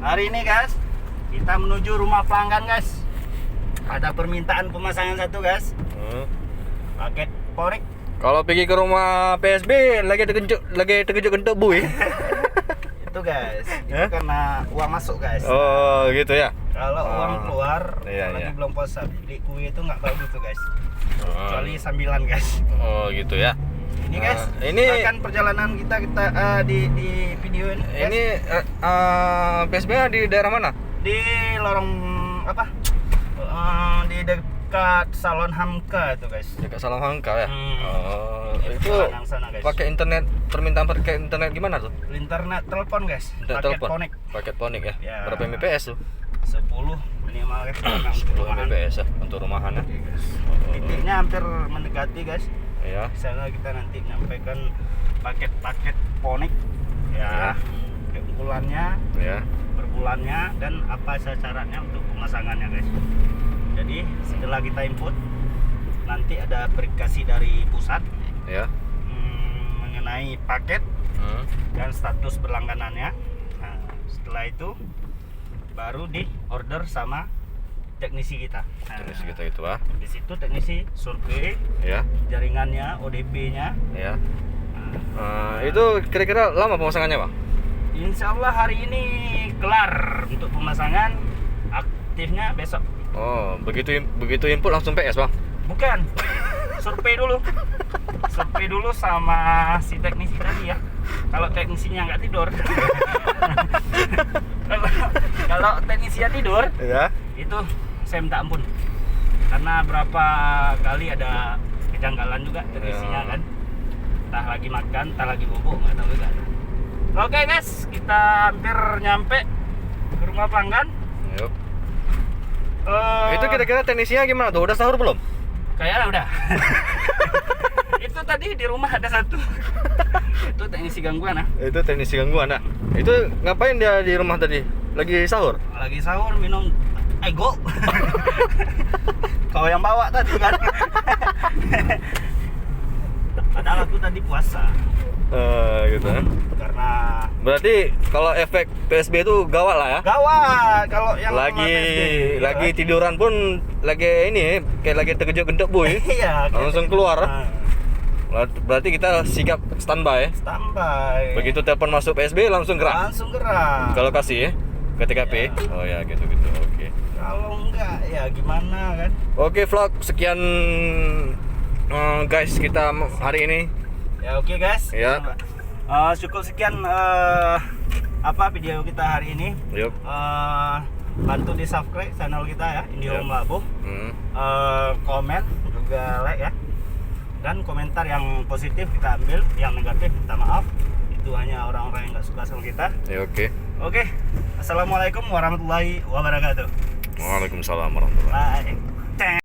Hari ini guys, kita menuju rumah pelanggan guys. Ada permintaan pemasangan satu guys. Paket ponik. Kalau pergi ke rumah PSB lagi terkejut-kejut bui. Itu guys, itu karena uang masuk guys. Oh gitu ya. Kalau uang keluar, iya, lagi iya. belum puasa, beli kue itu nggak bagus tuh guys. Kecuali sambilan guys. Oh gitu ya. Ini guys, ini akan perjalanan kita di videoin. Guys. Ini PSB di daerah mana? Di lorong apa? Di dekat Salon Hamka itu guys. Dekat Salon Hamka ya. Oh, itu Jalan yang sana, guys. pakai internet, permintaan pakai internet gimana tuh? Internet telepon guys. Internet Paket telepon. ponik. Paket ponik ya. Ya. Berapa Mbps tuh? 10 minimal guys. Untuk 10 rumahan. Mbps ya untuk rumahan ya. Oke, guys. Titiknya hampir mendekati guys. Iya. Di sana kita nanti nyampaikan paket-paket ponik ya, keunggulannya, Ya. per bulannya, dan apa syaratnya untuk pemasangannya guys. Jadi setelah kita input, nanti ada verifikasi dari pusat Ya. mengenai paket dan status berlangganannya. Nah, setelah itu baru di order sama teknisi kita. Nah, Teknisi kita itu ah. di situ teknisi survei Ya. jaringannya, ODP-nya. Ya. Itu kira-kira lama pemasangannya, Bang? Insya Allah hari ini kelar untuk pemasangan, aktifnya besok. Oh, begitu input langsung PS, Bang? Bukan, survei dulu. Survei dulu sama si teknisi tadi ya. Kalau teknisinya nggak tidur. kalau teknisinya tidur, Ya. itu saya minta ampun. Karena berapa kali ada kejanggalan juga teknisinya Ya. kan. Entah lagi makan, entah lagi bobok, nggak tahu juga. Oke guys, kita hampir nyampe ke rumah pelanggan. Yuk. Itu kira-kira teknisinya gimana tuh? Udah sahur belum? Kayaknya udah. Itu tadi di rumah ada satu. Itu teknisi gangguan ah. Itu teknisi gangguan, nah. Itu ngapain dia di rumah tadi? Lagi sahur? Lagi sahur minum ego. Kau yang bawa tadi kan. Padahal aku tadi puasa. Gitu kan. Karena Berarti kalau efek PSB itu gawat lah ya. gawat kalau yang Lagi tiduran pun lagi ini kayak lagi terkejut-kejut boy. Iya, Langsung keluar. Nah, Berarti kita sikap standby. standby. Begitu telepon masuk PSB langsung gerak. Langsung gerak. Kalau kasih ya ke TKP. Ya. Oh ya gitu-gitu. Oke. Kalau enggak ya gimana kan? Oke vlog sekian guys kita hari ini. Ya oke guys. Ya. Syukur sekian video kita hari ini. Yuk. Bantu di subscribe channel kita ya, Indihome Labuh. Komen juga like ya. Dan komentar yang positif kita ambil, yang negatif minta maaf. Itu hanya orang-orang yang nggak suka sama kita. Ya oke. Oke. Assalamualaikum warahmatullahi wabarakatuh. Waalaikumsalam warahmatullahi wabarakatuh. Bye.